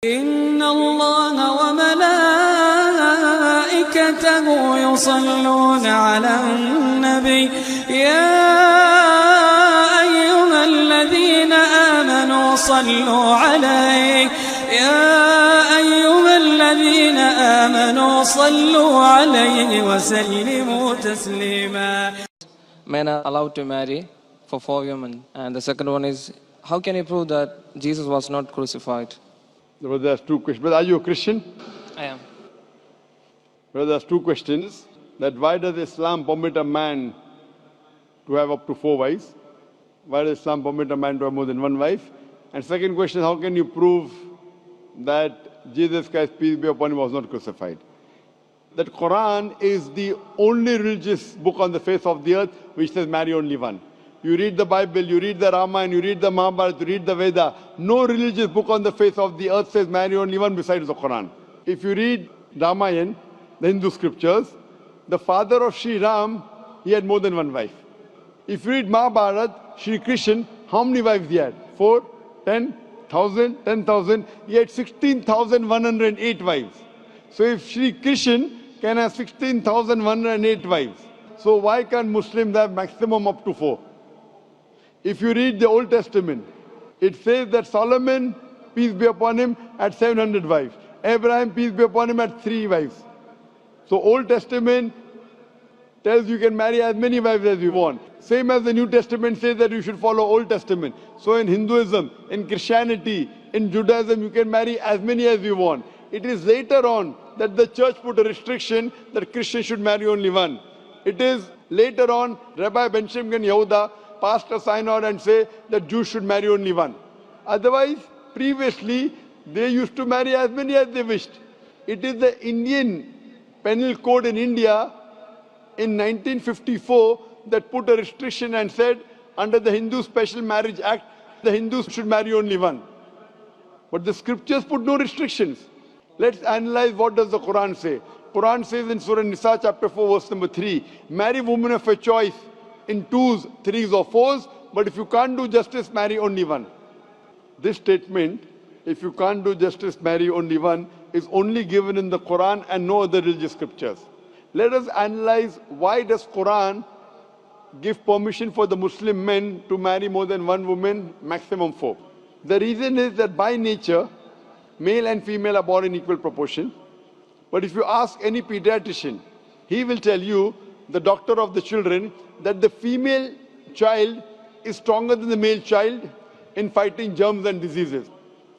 إن الله وملائكته يصلون على النبي يا أيها الذين آمنوا صلوا عليه وسلموا تسليما. Men are allowed to marry for 4 women. And the second one is, how can you prove that Jesus was not crucified? Well, there's two questions. But are you a Christian? I am. Well, there's two questions. That why does Islam permit a man to have up to 4 wives? Why does Islam permit a man to have more than one wife? And second question, how can you prove that Jesus Christ, peace be upon him, was not crucified? That Quran is the only religious book on the face of the earth which says marry only one. You read the Bible, you read the Ramayana, you read the Mahabharata, you read the Veda. No religious book on the face of the earth says marry only one besides the Quran. If you read Ramayana, the Hindu scriptures, the father of Sri Ram, he had more than one wife. If you read Mahabharata, Sri Krishna, how many wives he had? 4, 10, 1,000, 10,000. He had 16,108 wives. So if Sri Krishna can have 16,108 wives, so why can't Muslims have maximum up to 4? If you read the Old Testament, it says that Solomon, peace be upon him, had 700 wives. Abraham, peace be upon him, had 3 wives. So Old Testament tells you can marry as many wives as you want. Same as the New Testament says that you should follow Old Testament. So in Hinduism, in Christianity, in Judaism, you can marry as many as you want. It is later on that the church put a restriction that Christians should marry only one. It is later on Rabbi Benjamin Yehuda passed a synod and say that Jews should marry only one. Otherwise, previously, they used to marry as many as they wished. It is the Indian penal code in India in 1954 that put a restriction and said under the Hindu Special Marriage Act, the Hindus should marry only one. But the scriptures put no restrictions. Let's analyze what does the Quran say. Quran says in Surah Nisa chapter 4 verse number 3, marry women of your choice in 2s, 3s or 4s, but if you can't do justice, marry only one. This statement, if you can't do justice, marry only one, is only given in the Quran and no other religious scriptures. Let us analyze why does Quran give permission for the Muslim men to marry more than one woman, maximum 4. The reason is that by nature, male and female are born in equal proportion. But if you ask any pediatrician, he will tell you, the doctor of the children, that the female child is stronger than the male child in fighting germs and diseases.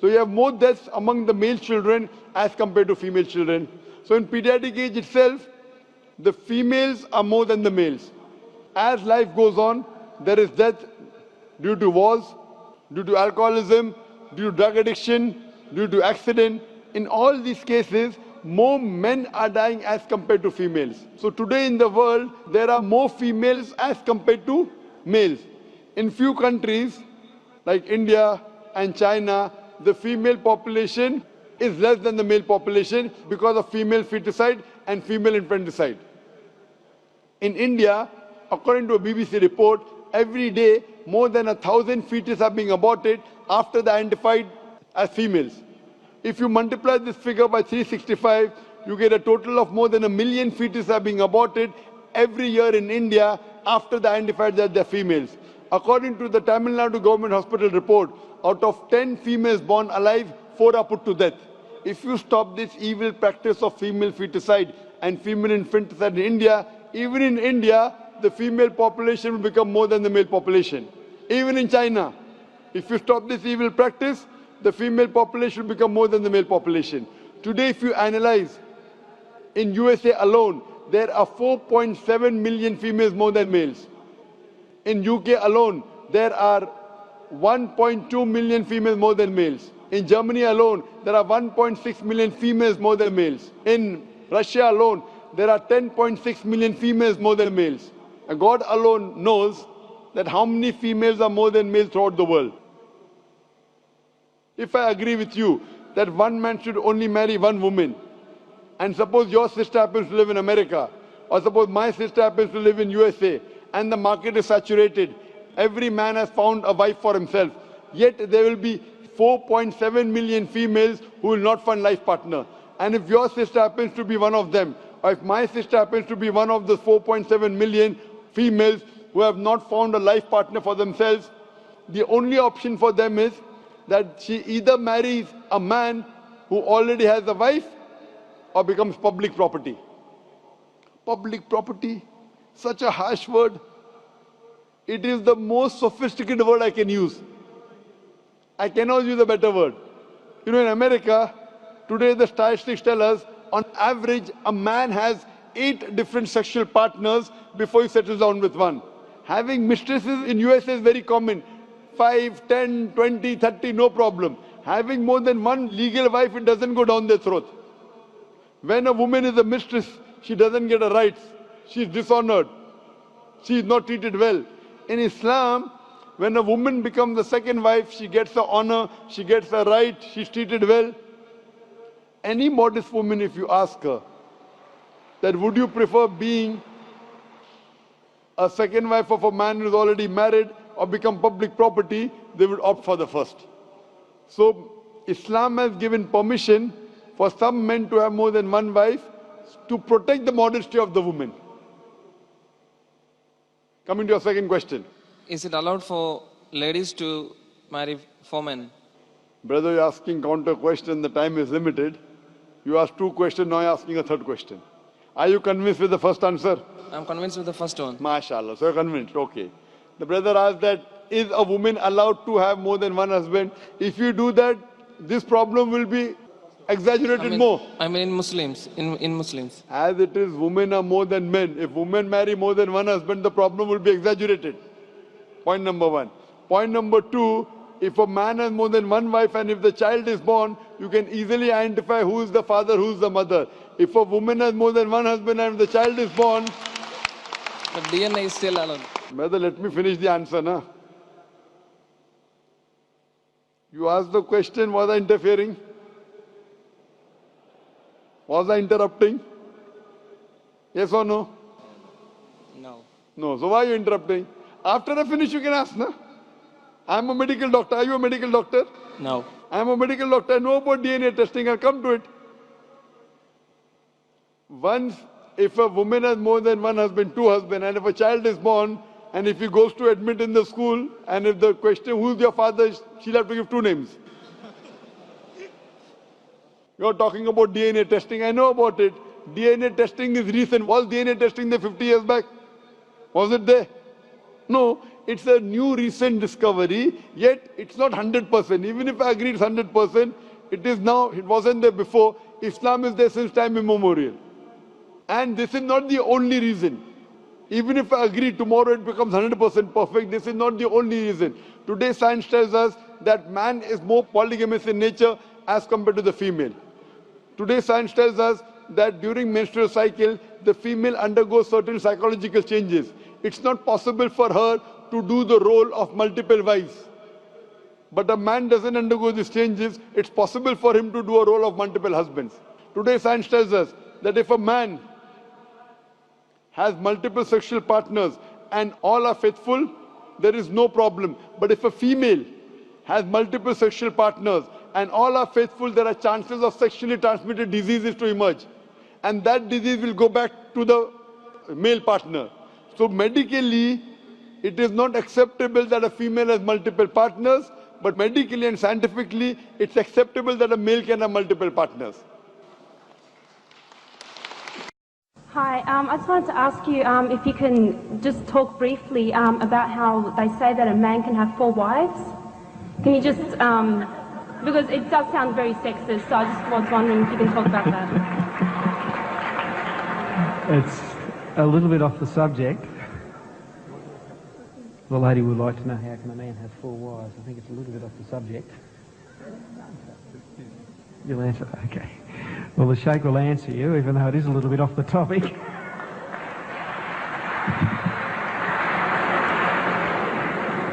So you have more deaths among the male children as compared to female children. So in pediatric age itself, the females are more than the males. As life goes on, there is death due to wars, due to alcoholism, due to drug addiction, due to accident. In all these cases, more men are dying as compared to females. So today in the world, there are more females as compared to males. In few countries, like India and China, the female population is less than the male population because of female feticide and female infanticide. In India, according to a BBC report, every day more than 1,000 fetuses are being aborted after they are identified as females. If you multiply this figure by 365, you get a total of more than 1 million fetuses are being aborted every year in India after they identified that they're females. According to the Tamil Nadu government hospital report, out of 10 females born alive, 4 are put to death. If you stop this evil practice of female feticide and female infanticide in India, even in India, the female population will become more than the male population. Even in China, if you stop this evil practice, the female population will become more than the male population. Today, if you analyze, in USA alone, there are 4.7 million females more than males. In UK alone, there are 1.2 million females more than males. In Germany alone, there are 1.6 million females more than males. In Russia alone, there are 10.6 million females more than males. And God alone knows that how many females are more than males throughout the world. If I agree with you that one man should only marry one woman, and suppose your sister happens to live in America, or suppose my sister happens to live in USA, and the market is saturated, every man has found a wife for himself, yet there will be 4.7 million females who will not find life partner. And if your sister happens to be one of them, or if my sister happens to be one of the 4.7 million females who have not found a life partner for themselves, the only option for them is that she either marries a man who already has a wife or becomes public property. Public property, such a harsh word. It is the most sophisticated word I can use. I cannot use a better word. You know, in America, today the statistics tell us, on average, a man has 8 different sexual partners before he settles down with one. Having mistresses in USA is very common. 5, 10, 20, 30, no problem. Having more than one legal wife, it doesn't go down their throat. When a woman is a mistress, she doesn't get her rights. She is dishonored. She is not treated well. In Islam, when a woman becomes the second wife, she gets her honor, she gets her right, she's treated well. Any modest woman, if you ask her, that would you prefer being a second wife of a man who is already married or become public property, they would opt for the first. So Islam has given permission for some men to have more than one wife to protect the modesty of the woman. Coming to your second question. Is it allowed for ladies to marry 4 men? Brother, you're asking counter question, the time is limited. You asked 2 questions, now you're asking a 3rd question. Are you convinced with the first answer? I'm convinced with the first one. MashaAllah, so you're convinced, okay. The brother asked that, is a woman allowed to have more than one husband? If you do that, this problem will be exaggerated more. I mean in Muslims, in Muslims. As it is, women are more than men. If women marry more than one husband, the problem will be exaggerated. Point number 1. Point number 2, if a man has more than one wife and if the child is born, you can easily identify who is the father, who is the mother. If a woman has more than one husband and if the child is born... But DNA is still allowed. Brother, let me finish the answer, na? You asked the question, was I interfering? Was I interrupting? Yes or no? No. No. So why are you interrupting? After I finish, you can ask, na? I'm a medical doctor. Are you a medical doctor? No. I'm a medical doctor. I know about DNA testing. I'll come to it. Once, if a woman has more than one husband, 2 husbands, and if a child is born, and if he goes to admit in the school, and if the question, who's your father, she'll have to give 2 names. You're talking about DNA testing. I know about it. DNA testing is recent. Was DNA testing there 50 years back? Was it there? No. It's a new recent discovery, yet it's not 100%. Even if I agree it's 100%, it is now, it wasn't there before. Islam is there since time immemorial. And this is not the only reason. Even if I agree tomorrow it becomes 100% perfect, this is not the only reason. Today science tells us that man is more polygamous in nature as compared to the female. Today science tells us that during menstrual cycle, the female undergoes certain psychological changes. It's not possible for her to do the role of multiple wives. But a man doesn't undergo these changes, it's possible for him to do a role of multiple husbands. Today science tells us that if a man has multiple sexual partners and all are faithful, there is no problem. But if a female has multiple sexual partners and all are faithful, there are chances of sexually transmitted diseases to emerge. And that disease will go back to the male partner. So medically, it is not acceptable that a female has multiple partners, but medically and scientifically, it's acceptable that a male can have multiple partners. Hi, I just wanted to ask you if you can just talk briefly about how they say that a man can have 4 wives. Can you just, because it does sound very sexist, so I just was wondering if you can talk about that. It's a little bit off the subject. The lady would like to know how can a man have 4 wives. I think it's a little bit off the subject. You'll answer? Okay. Well, the Sheikh will answer you, even though it is a little bit off the topic.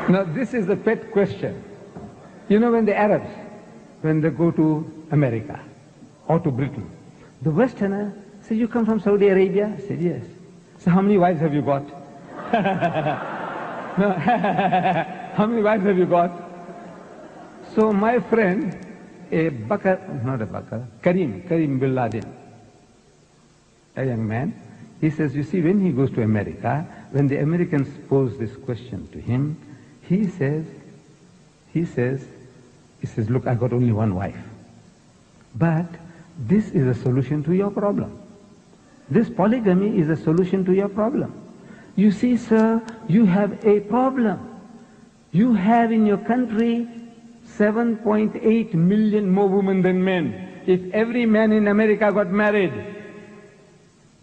Now, this is the pet question. You know, when the Arabs, when they go to America or to Britain, the Westerner says, you come from Saudi Arabia? I said, yes. So how many wives have you got? No. How many wives have you got? So my friend, Karim bin Laden, a young man, he says, you see, when he goes to America, when the Americans pose this question to him, he says, look, I got only one wife. But this is a solution to your problem. This polygamy is a solution to your problem. You see, sir, you have a problem. You have in your country 7.8 million more women than men. If every man in America got married,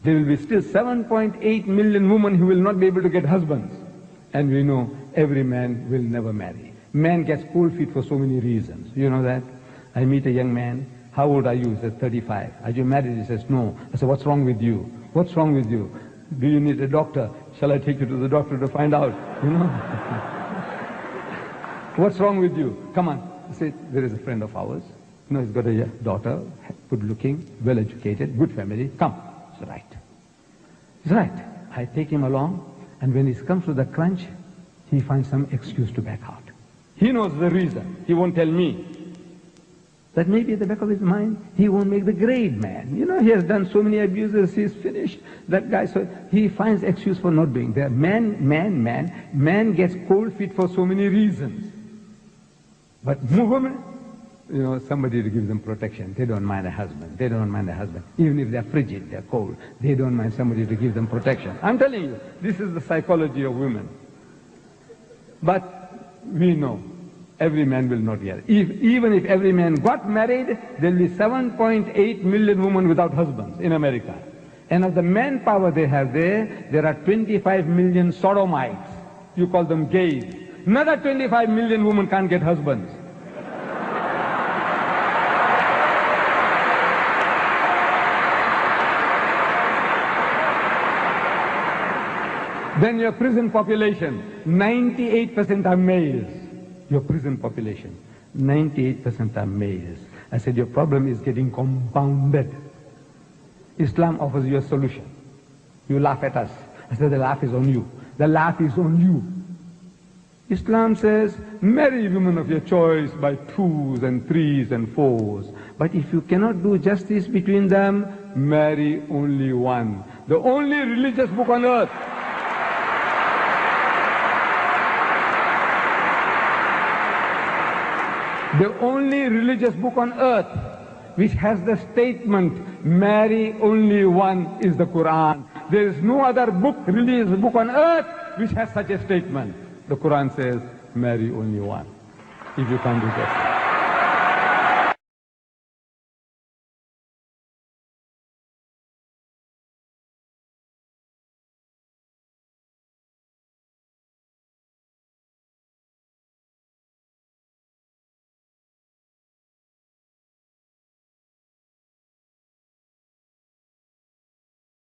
there will be still 7.8 million women who will not be able to get husbands. And we know every man will never marry. Man gets cold feet for so many reasons. You know that? I meet a young man. How old are you? He says, 35. Are you married? He says, no. I said, what's wrong with you? What's wrong with you? Do you need a doctor? Shall I take you to the doctor to find out? You know? What's wrong with you? Come on. I said, there is a friend of ours. You know, he's got a daughter, good looking, well educated, good family. Come. He's right. He's right. I take him along, and when he comes to the crunch, he finds some excuse to back out. He knows the reason. He won't tell me. That maybe at the back of his mind, he won't make the grade man. You know, he has done so many abuses, he's finished. That guy, so he finds excuse for not doing that. Man gets cold feet for so many reasons. But women, you know, somebody to give them protection. They don't mind a husband. They don't mind a husband. Even if they're frigid, they're cold. They don't mind somebody to give them protection. I'm telling you, this is the psychology of women. But we know every man will not get it. Even if every man got married, there will be 7.8 million women without husbands in America. And of the manpower they have there are 25 million sodomites. You call them gays. Another 25 million women can't get husbands. Then your prison population, 98% are males. Your prison population, 98% are males. I said, your problem is getting compounded. Islam offers you a solution. You laugh at us. I said, the laugh is on you. The laugh is on you. Islam says, marry women of your choice by 2s and 3s and 4s. But if you cannot do justice between them, marry only one. The only religious book on earth. The only religious book on earth which has the statement, marry only one, is the Quran. There is no other book, religious book on earth which has such a statement. The Quran says, marry only one, if you can't do that.